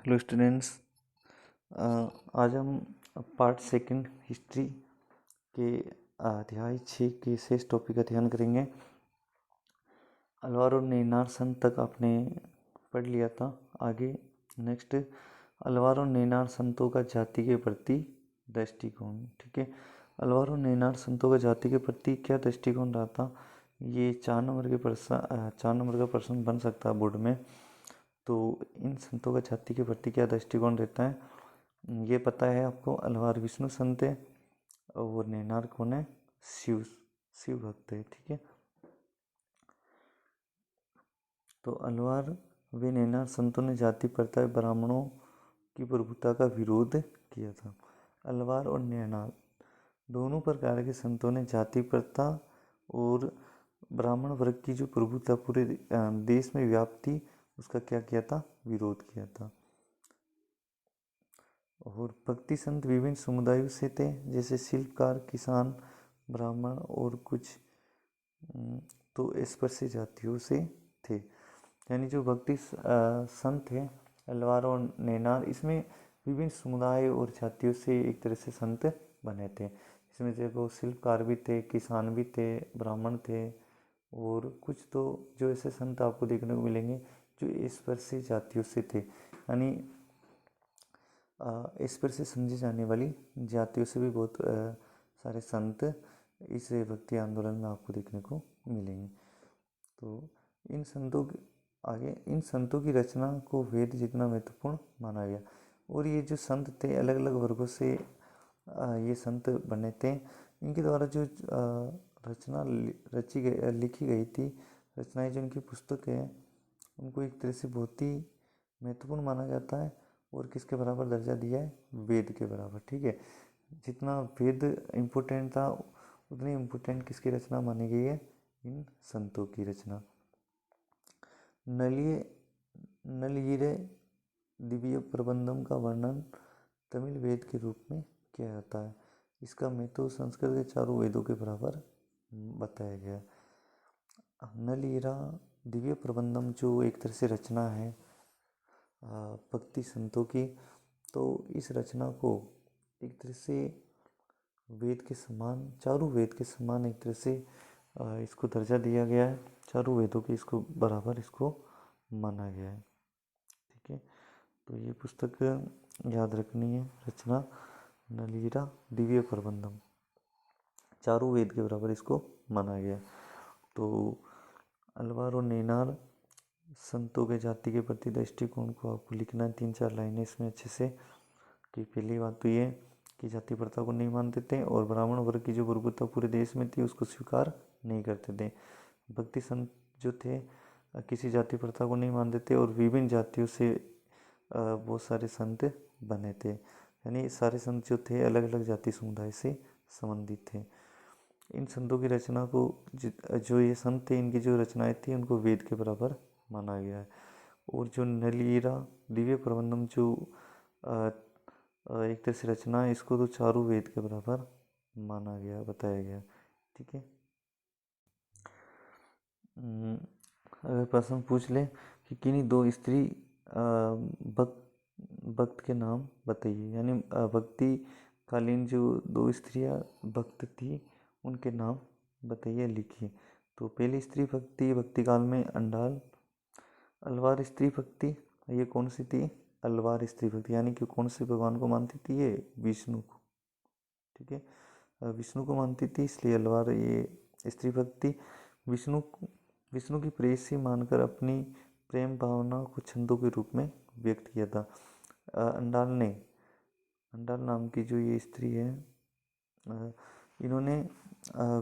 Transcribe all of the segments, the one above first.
Hello students, आज हम part second history के अध्याय 6 के शेष टॉपिक का ध्यान करेंगे। अलवार और नैनार संत तक आपने पढ़ लिया था। आगे नेक्स्ट अलवार और नैनार संतों का जाति के प्रति दृष्टिकोण। ठीक है, अलवार और नैनार संतों का जाति के प्रति क्या दृष्टिकोण रहा था, ये 4 नंबर का प्रश्न बन सकता है बोर्ड में। तो इन संतों का जाति के प्रति क्या दृष्टिकोण रहता है ये पता है आपको। अलवार विष्णु संत है और नैनार कौन है, शिव भक्त है। ठीक है, तो अलवार व नैनार संतों ने जाति प्रथा ब्राह्मणों की प्रभुता का विरोध किया था। अलवार और नैनार दोनों प्रकार के संतों ने जाति प्रथा और ब्राह्मण वर्ग की जो प्रभुता पूरे देश में व्याप्त थी उसका क्या किया था, विरोध किया था। और भक्ति संत विभिन्न समुदायों से थे, जैसे शिल्पकार, किसान, ब्राह्मण और कुछ तो स्पर्शी जातियों से थे। यानी जो भक्ति संत थे अलवार और नैनार, इसमें विभिन्न समुदाय और जातियों से एक तरह से संत बने थे। इसमें देखो शिल्पकार भी थे, किसान भी थे, ब्राह्मण थे और कुछ तो जो ऐसे संत आपको देखने को मिलेंगे जो स्पर्शी जातियों से थे। यानी इस पर से समझी जाने वाली जातियों से भी बहुत सारे संत इस भक्ति आंदोलन में आपको देखने को मिलेंगे। तो इन संतों की रचना को वेद जितना महत्वपूर्ण माना गया। और ये जो संत थे अलग अलग वर्गों से ये संत बने थे। इनके द्वारा जो रचना लिखी गई थी, रचनाएं जो इनकी पुस्तक है उनको एक तरह से बहुत ही महत्वपूर्ण माना जाता है। और किसके बराबर दर्जा दिया है, वेद के बराबर। ठीक है, जितना वेद इम्पोर्टेंट था उतनी इम्पोर्टेंट किसकी रचना मानी गई है, इन संतों की रचना। नलियिरे दिव्य प्रबंधम का वर्णन तमिल वेद के रूप में किया जाता है। इसका महत्व संस्कृत के चारों वेदों के बराबर बताया गया। नलियिरा दिव्य प्रबंधम जो एक तरह से रचना है भक्ति संतों की, तो इस रचना को एक तरह से वेद के समान, चारों वेद के समान एक तरह से इसको दर्जा दिया गया है। चारों वेदों के इसको बराबर इसको माना गया है। ठीक है, तो ये पुस्तक याद रखनी है, रचना नलियिरा दिव्य प्रबंधम, चारों वेद के बराबर इसको माना गया। तो अलवार और नैनार संतों के जाति के प्रति दृष्टिकोण को आपको लिखना है 3-4 लाइनें इसमें अच्छे से। कि पहली बात तो ये कि जाति प्रथा को नहीं मानते थे और ब्राह्मण वर्ग की जो प्रभुता पूरे देश में थी उसको स्वीकार नहीं करते थे। भक्ति संत जो थे किसी जाति प्रथा को नहीं मानते थे और विभिन्न जातियों से बहुत सारे संत बने थे। यानी सारे संत जो थे अलग अलग जाति समुदाय से संबंधित थे। इन संतों की रचना को जो ये संत थे इनकी जो रचनाएं थी उनको वेद के बराबर माना गया है। और जो नलियिरा दिव्य प्रबंधम जो एक तरह से रचना है, इसको तो चारों वेद के बराबर माना गया, बताया गया। ठीक है, अगर प्रश्न पूछ ले कि किन्हीं 2 स्त्री भक्त के नाम बताइए, यानी भक्ति कालीन जो 2 स्त्रियां भक्त थी उनके नाम बताइए, लिखिए। तो पहली स्त्री भक्ति काल में अंडाल। अलवार स्त्री भक्ति, ये कौन सी थी, अलवार स्त्री भक्ति, यानी कि कौन से भगवान को मानती थी, ये विष्णु को। ठीक है, विष्णु को मानती थी इसलिए अलवार ये स्त्री भक्ति। विष्णु की प्रेयसी मानकर अपनी प्रेम भावना को छंदों के रूप में व्यक्त किया था। अंडाल नाम की जो ये स्त्री है, इन्होंने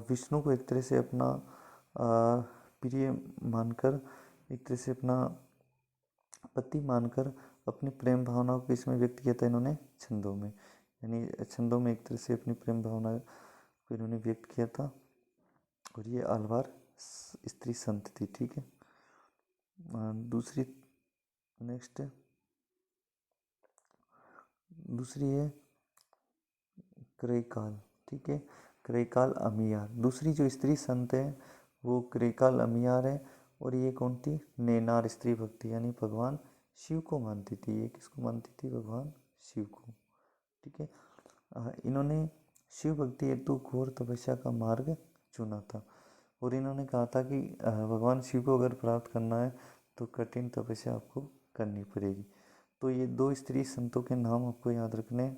विष्णु को एक तरह से अपना प्रिय मानकर, एक तरह से अपना पति मानकर अपनी प्रेम भावना को इसमें व्यक्त किया था इन्होंने छंदों में। यानी छंदों में एक तरह से अपनी प्रेम भावना को इन्होंने व्यक्त किया था। और ये अलवार स्त्री संत थी। ठीक है, दूसरी है क्रेकाल। ठीक है, क्रेकाल अमियार, दूसरी जो स्त्री संत है वो क्रेकाल अमियार है। और ये कौन थी, नैनार स्त्री भक्ति, यानी भगवान शिव को मानती थी। ये किसको मानती थी? भगवान शिव को। ठीक है। इन्होंने शिव भक्ति हेतु घोर तपस्या का मार्ग चुना था और इन्होंने कहा था कि भगवान शिव को अगर प्राप्त करना है तो कठिन तपस्या आपको करनी पड़ेगी। तो ये दो स्त्री संतों के नाम आपको याद रखने हैं।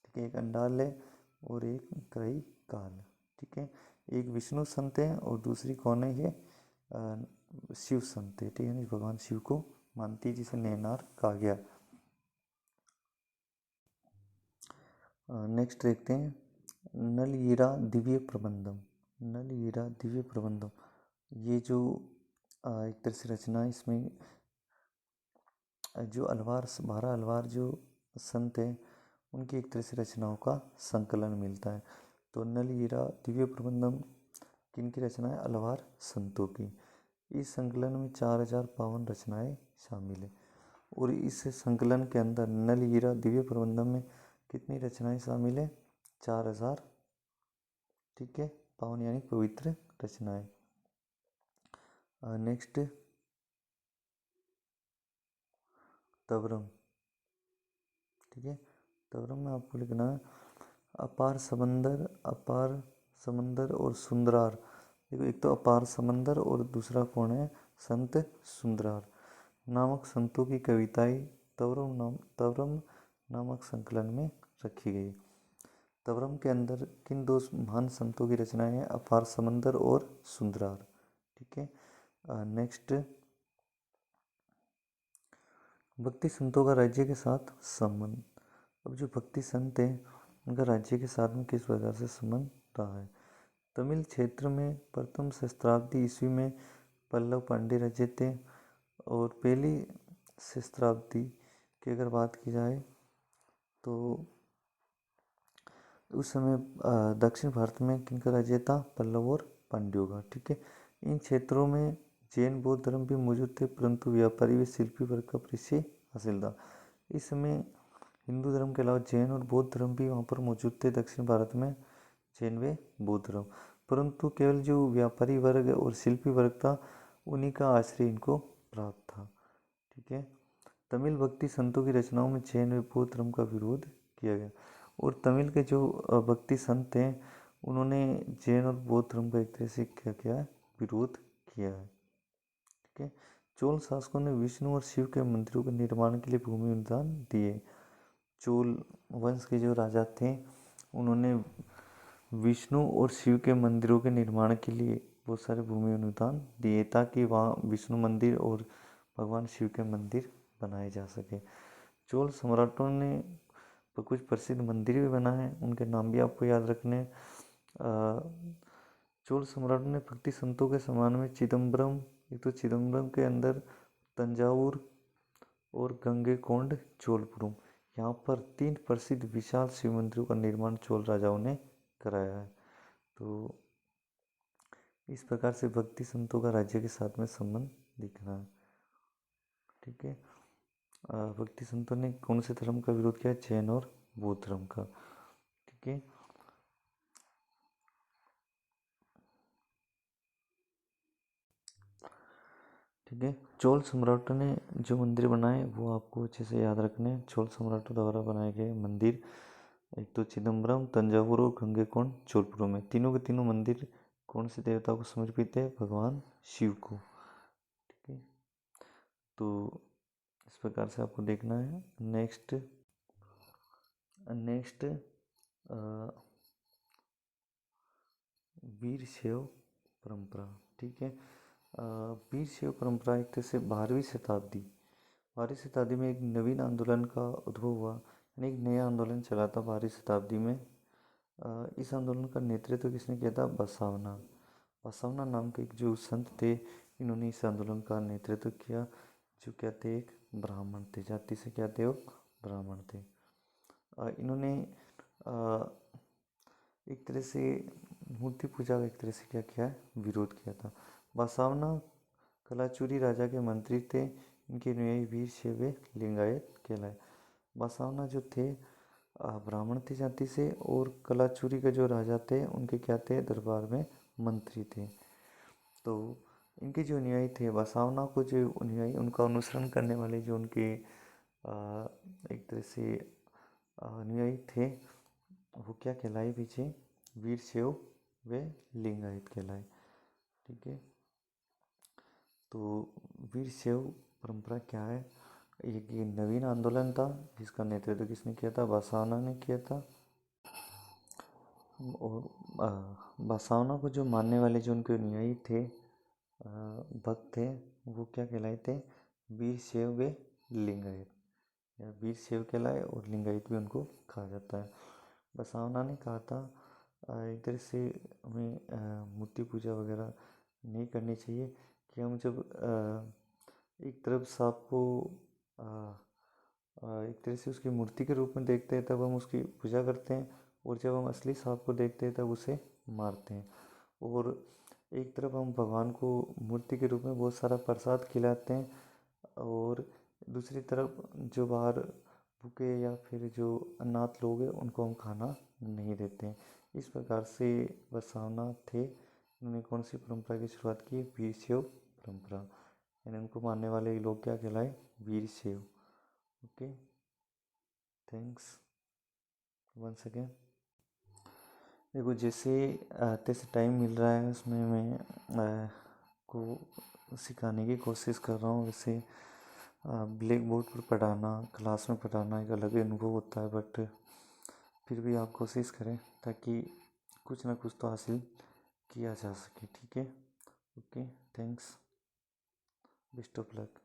ठीक है, एक अंडाल है और एक कई काल। ठीक है, एक विष्णु संत है और दूसरी कौन है? ये शिव संत है। ठीक है, भगवान शिव को मानती, जिसे नैनार कहा गया। नेक्स्ट देखते हैं नल हीरा दिव्य प्रबंधम। नल हीरा दिव्य प्रबंधम, ये जो एक तरह से रचना है, इसमें जो अलवार 12 अलवार जो संत हैं उनकी एक तरह से रचनाओं का संकलन मिलता है। तो नल हीरा दिव्य प्रबंधम किनकी रचना है? अलवार संतों की। इस संकलन में 4052 रचनाएं शामिल है और इस संकलन के अंदर नल हीरा दिव्य प्रबंधम में कितनी रचनाएं शामिल है? 4000। ठीक है, 52 यानी पवित्र रचनाएं। नेक्स्ट तवरम। ठीक है, तवरम में आपको लिखना है अपार समंदर और सुंदरार। देखो, एक तो अपार समंदर और दूसरा कौन है? संत सुंदरार नामक संतों की कविताएं तवरम नामक संकलन में रखी गई। तवरम के अंदर किन दो महान संतों की रचनाएं हैं? अपार समंदर और सुंदरार। ठीक है। नेक्स्ट भक्ति संतों का राज्य के साथ संबंध। अब जो भक्ति संत हैं उनका राज्य के साथ में किस प्रकार से संबंध रहा है? तमिल क्षेत्र में प्रथम सहस्त्राब्दी ईस्वी में पल्लव पांड्य राज्य थे और पहली सहस्त्राब्दी की अगर बात की जाए तो उस समय दक्षिण भारत में किनका राज्य था? पल्लव और पांड्यों का। ठीक है, इन क्षेत्रों में जैन बौद्ध धर्म भी मौजूद थे, परंतु व्यापारी व शिल्पी वर्ग का परिचय हासिल था। इस समय हिंदू धर्म के अलावा जैन और बौद्ध धर्म भी वहाँ पर मौजूद थे दक्षिण भारत में, जैन व बौद्ध धर्म, परंतु केवल जो व्यापारी वर्ग और शिल्पी वर्ग था उन्हीं का आश्रय इनको प्राप्त था। ठीक है, तमिल भक्ति संतों की रचनाओं में जैन व बौद्ध धर्म का विरोध किया गया और तमिल के जो भक्ति संत हैं उन्होंने जैन और बौद्ध धर्म का एक तरह से क्या किया है? विरोध किया है। ठीक है, चोल शासकों ने विष्णु और शिव के मंदिरों के निर्माण के लिए भूमि अनुदान दिए। चोल वंश के जो राजा थे उन्होंने विष्णु और शिव के मंदिरों के निर्माण के लिए बहुत सारे भूमि अनुदान दिए ताकि वहाँ विष्णु मंदिर और भगवान शिव के मंदिर बनाए जा सके। चोल सम्राटों ने कुछ प्रसिद्ध मंदिर भी बनाए, उनके नाम भी आपको याद रखने। चोल सम्राटों ने भक्ति संतों के समान में चिदम्बरम, एक तो चिदम्बरम के अंदर तंजावुर और गंगेकोंड चोलपुरम, यहाँ पर 3 प्रसिद्ध विशाल शिव मंदिरों का निर्माण चोल राजाओं ने कराया है। तो इस प्रकार से भक्ति संतों का राज्य के साथ में संबंध दिखना है। ठीक है, भक्ति संतों ने कौन से धर्म का विरोध किया? जैन और बौद्ध धर्म का। ठीक है, ठीक है, चोल सम्राटों ने जो मंदिर बनाए वो आपको अच्छे से याद रखने हैं। चोल सम्राटों द्वारा बनाए गए मंदिर एक तो चिदम्बरम, तंजावुर और गंगेकोंड चोलपुरम में, तीनों के तीनों मंदिर कौन से देवता को समर्पित है? भगवान शिव को। ठीक है, तो इस प्रकार से आपको देखना है। नेक्स्ट वीर शैव परंपरा। ठीक है, वीर शैव परंपरा एक तरह से 12वीं शताब्दी में एक नवीन आंदोलन का उद्भव हुआ, यानी एक नया आंदोलन चला था 12वीं शताब्दी में। इस आंदोलन का नेतृत्व किसने किया था? बसवना नाम के एक जो संत थे, इन्होंने इस आंदोलन का नेतृत्व किया, जो क्या थे? एक ब्राह्मण थे, जाति से क्या थे? वो ब्राह्मण थे। इन्होंने एक तरह से मूर्ति पूजा का एक तरह से क्या किया है? विरोध किया था। बसवना कलाचुरी राजा के मंत्री थे, इनके अनुयायी वीर शैव लिंगायत कहलाए। बसवना जो थे ब्राह्मण थे जाति से और कलाचुरी के जो राजा थे उनके क्या थे? दरबार में मंत्री थे। तो इनके जो अनुयायी थे, बसवना को जो अनुयायी, उनका अनुसरण करने वाले जो उनके एक तरह से अनुयायी थे, वो क्या कहलाए पीछे? वीरशैव व लिंगायत कहलाए। ठीक है, तो वीरशैव परंपरा क्या है? एक ये नवीन आंदोलन था जिसका नेतृत्व किसने किया था? बसवना ने किया था। और बसवना को जो मानने वाले जो उनके अनुयायी थे, भक्त थे, वो क्या कहलाए थे? वीरशैव व लिंगायत, या वीरशैव कहलाए, और लिंगायत भी उनको कहा जाता है। बसवना ने कहा था एक तरह से हमें मूर्ति पूजा वगैरह नहीं करनी चाहिए, कि हम जब एक तरफ सांप को एक तरह से उसकी मूर्ति के रूप में देखते हैं तब हम उसकी पूजा करते हैं, और जब हम असली सांप को देखते हैं तब उसे मारते हैं। और एक तरफ हम भगवान को मूर्ति के रूप में बहुत सारा प्रसाद खिलाते हैं, और दूसरी तरफ जो बाहर भूखे या फिर जो अनाथ लोग हैं उनको हम खाना नहीं देते हैं। इस प्रकार से बसवना थे, उन्होंने कौन सी परंपरा की शुरुआत की? वीरशैव परंपरा, यानी उनको मानने वाले लोग क्या कहलाए? Veerashaiva. Okay, thanks once again. देखो, जैसे जैसे टाइम मिल रहा है उसमें मैं को सिखाने की कोशिश कर रहा हूँ। वैसे ब्लैक बोर्ड पर पढ़ाना, क्लास में पढ़ाना एक अलग अनुभव होता है, बट फिर भी आप कोशिश करें ताकि कुछ ना कुछ तो हासिल किया जा सके। ठीक है, okay, thanks, best of luck.